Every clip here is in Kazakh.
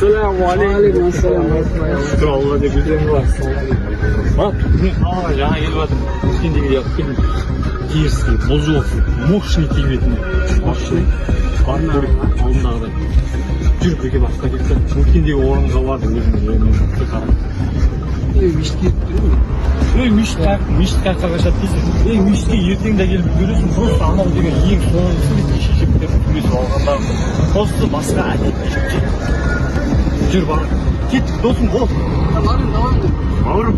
Assalamualaikum. Şükür Allah diye güzel var. Bak, жаңа келіп жатыр. Өткендегі фильм Киевский, Бузов, мощный келбетіне. Мощный. Алдындағыдай. Жүріп бірге басқа кетті. Өткендегі орынға барды өзіміз. Мешітке қағашат дейсің. Мешітке ертең де келіп көресің. Просто анау деген ең соңғысы шешептерді түресіп алғандағы. Просто басқа әдет. Жүр бар. Кет, досым, бол. Бауырым,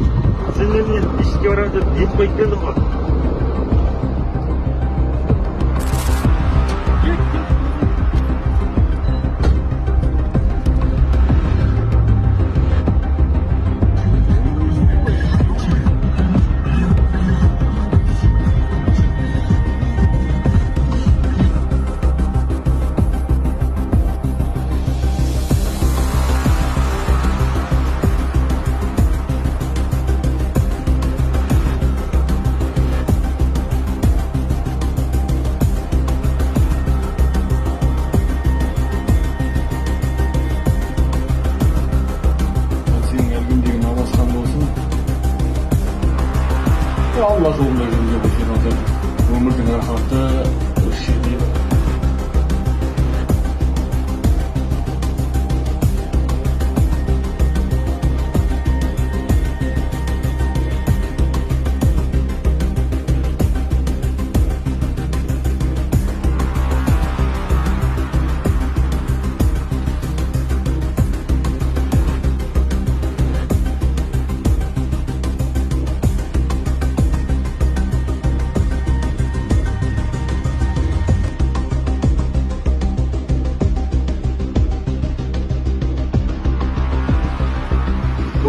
сен мен мешітке барамын деп ет қойып келдің ғой. Allah жолында жүргенге өткен отыр. Өмірдің рахаты осы жерде.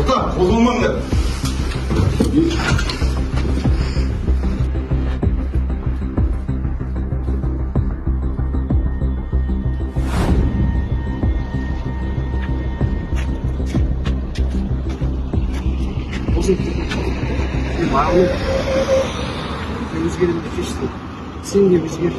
Orta, bozulmamdır. Bağlı. Ben özgerim bir kişiyim. Sen de özger.